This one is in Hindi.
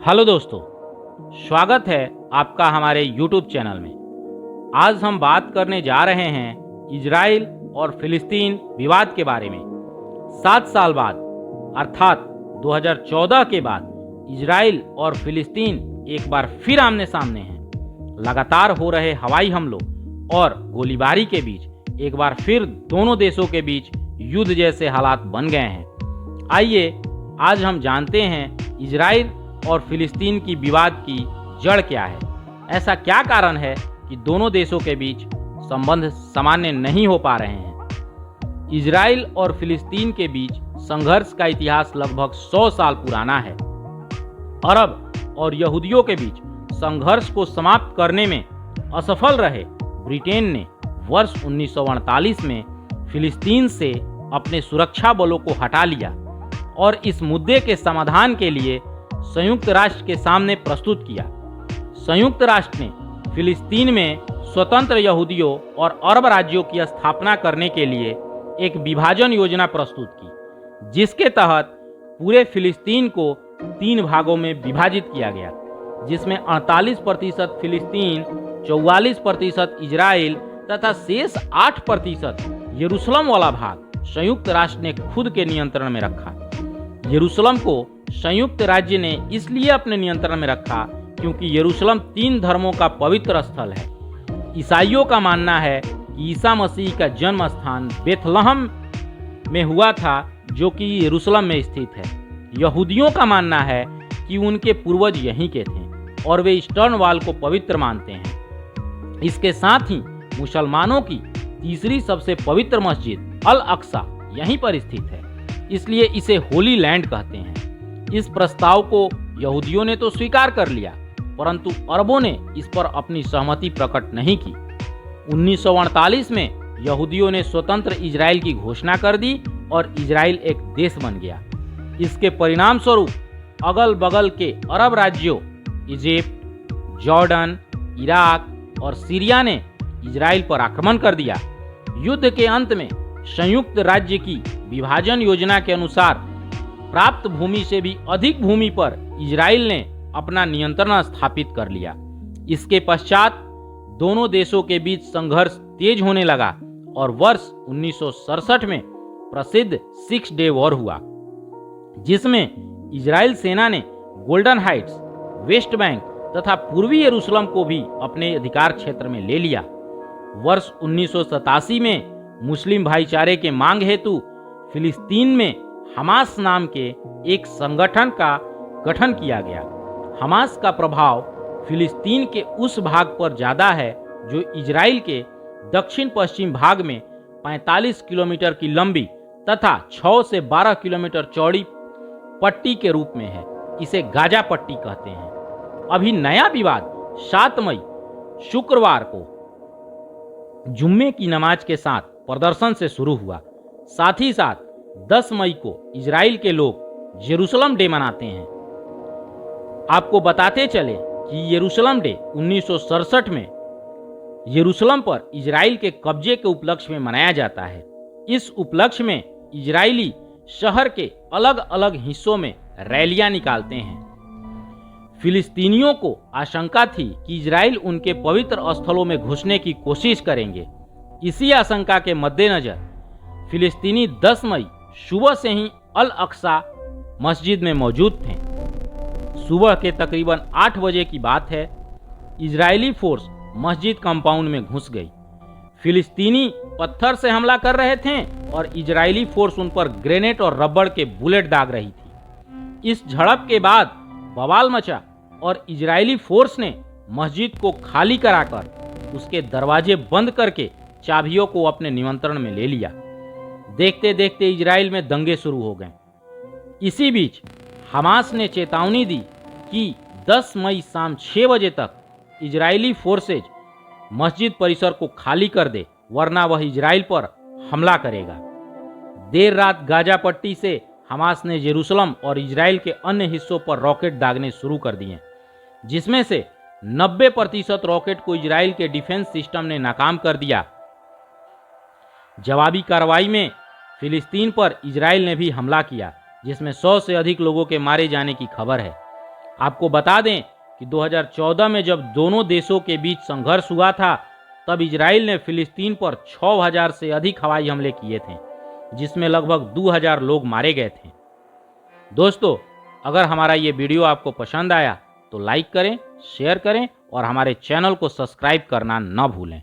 हेलो दोस्तों, स्वागत है आपका हमारे YouTube चैनल में। आज हम बात करने जा रहे हैं इजराइल और फिलिस्तीन विवाद के बारे में। 7 साल बाद अर्थात 2014 के बाद इजराइल और फिलिस्तीन एक बार फिर आमने सामने हैं। लगातार हो रहे हवाई हमलों और गोलीबारी के बीच एक बार फिर दोनों देशों के बीच युद्ध जैसे हालात बन गए हैं। आइए आज हम जानते हैं इजराइल और फिलिस्तीन की विवाद की जड़ क्या है। ऐसा क्या कारण है कि दोनों देशों के बीच संबंध सामान्य नहीं हो पा रहे हैं। इजराइल और फिलिस्तीन के बीच संघर्ष का इतिहास लगभग 100 साल पुराना है। अरब और यहूदियों के बीच संघर्ष को समाप्त करने में असफल रहे ब्रिटेन ने वर्ष 1948 में फिलिस्तीन से अपने सुरक्षा बलों को हटा लिया और इस मुद्दे के समाधान के लिए संयुक्त राष्ट्र के सामने प्रस्तुत किया। संयुक्त राष्ट्र ने फिलिस्तीन में स्वतंत्र यहूदियों और अरब राज्यों की स्थापना करने के लिए एक विभाजन योजना प्रस्तुत की, जिसके तहत पूरे फिलिस्तीन को 3 भागों में विभाजित किया गया, जिसमें 48% फिलिस्तीन, 44% इजराइल तथा शेष 8% यरूशलेम वाला भाग संयुक्त राष्ट्र ने खुद के नियंत्रण में रखा। यरूशलेम को संयुक्त राज्य ने इसलिए अपने नियंत्रण में रखा क्योंकि यरूशलेम 3 धर्मों का पवित्र स्थल है। ईसाइयों का मानना है कि ईसा मसीह का जन्म स्थान बेथलहम में हुआ था, जो कि यरूशलेम में स्थित है। यहूदियों का मानना है कि उनके पूर्वज यहीं के थे और वे ईस्टर्न वॉल को पवित्र मानते हैं। इसके साथ ही मुसलमानों की तीसरी सबसे पवित्र मस्जिद अल अक्सा यहीं पर स्थित है, इसलिए इसे होली लैंड कहते हैं। इस प्रस्ताव को यहूदियों ने तो स्वीकार कर लिया, परंतु अरबों ने इस पर अपनी सहमति प्रकट नहीं की। 1948 में यहूदियों ने स्वतंत्र इजराइल की घोषणा कर दी और इजराइल एक देश बन गया। इसके परिणाम स्वरूप अगल बगल के अरब राज्यों इजिप्ट, जॉर्डन, इराक और सीरिया ने इजराइल पर आक्रमण कर दिया। युद्ध के अंत में संयुक्त राज्य की विभाजन योजना के अनुसार प्राप्त भूमि से भी अधिक भूमि पर इजराइल ने अपना नियंत्रण स्थापित कर लिया। इसके पश्चात दोनों देशों के बीच संघर्ष तेज होने लगा और वर्ष 1967 में प्रसिद्ध 6 डे वॉर हुआ, जिसमें इजराइल सेना ने गोल्डन हाइट्स, वेस्ट बैंक तथा पूर्वी यरूशलेम को भी अपने अधिकार क्षेत्र में ले लिया। वर्ष 1987 में मुस्लिम भाईचारे के मांग हेतु फिलिस्तीन में हमास नाम के एक संगठन का गठन किया गया। हमास का प्रभाव फिलिस्तीन के उस भाग पर ज्यादा है जो इजराइल के दक्षिण पश्चिम भाग में 45 किलोमीटर की लंबी तथा 6 से 12 किलोमीटर चौड़ी पट्टी के रूप में है। इसे गाजा पट्टी कहते हैं। अभी नया विवाद 7 मई शुक्रवार को जुम्मे की नमाज के साथ प्रदर्शन से शुरू हुआ। साथ ही साथ 10 मई को इजराइल के लोग यरूशलेम डे मनाते हैं। आपको बताते चले कि यरूशलेम डे 1967 में यरूशलेम पर इजराइल के कब्जे के उपलक्ष्य में मनाया जाता है। इस उपलक्ष्य में इजरायली शहर के अलग अलग हिस्सों में रैलियां निकालते हैं। फिलिस्तीनियों को आशंका थी कि इजराइल उनके पवित्र स्थलों में घुसने की कोशिश करेंगे। इसी आशंका के मद्देनजर फिलिस्तीनी 10 मई सुबह से ही अल अक्सा मस्जिद में मौजूद थे। सुबह के तकरीबन 8 बजे की बात है। इजरायली फोर्स मस्जिद कंपाउंड में घुस गई। फिलिस्तीनी पत्थर से हमला कर रहे थे और इजरायली फोर्स उन पर ग्रेनेड और रबड़ के बुलेट दाग रही थी। इस झड़प के बाद बवाल मचा और इजरायली फोर्स ने मस्जिद को खाली कराकर उसके दरवाजे बंद करके चाबियों को अपने नियंत्रण में ले लिया। देखते देखते इजराइल में दंगे शुरू हो गए। इसी बीच हमास ने चेतावनी दी कि 10 मई शाम 6 बजे तक इजरायली फोर्सेज मस्जिद परिसर को खाली कर दे, वरना वह इजराइल पर हमला करेगा। देर रात गाजा पट्टी से हमास ने यरूशलेम और इजराइल के अन्य हिस्सों पर रॉकेट दागने शुरू कर दिए, जिसमें से 90% रॉकेट को इजराइल के डिफेंस सिस्टम ने नाकाम कर दिया। जवाबी कार्रवाई में फिलिस्तीन पर इजराइल ने भी हमला किया, जिसमें 100 से अधिक लोगों के मारे जाने की खबर है। आपको बता दें कि 2014 में जब दोनों देशों के बीच संघर्ष हुआ था, तब इजराइल ने फिलिस्तीन पर 6000 से अधिक हवाई हमले किए थे, जिसमें लगभग 2000 लोग मारे गए थे। दोस्तों, अगर हमारा ये वीडियो आपको पसंद आया तो लाइक करें, शेयर करें और हमारे चैनल को सब्सक्राइब करना न भूलें।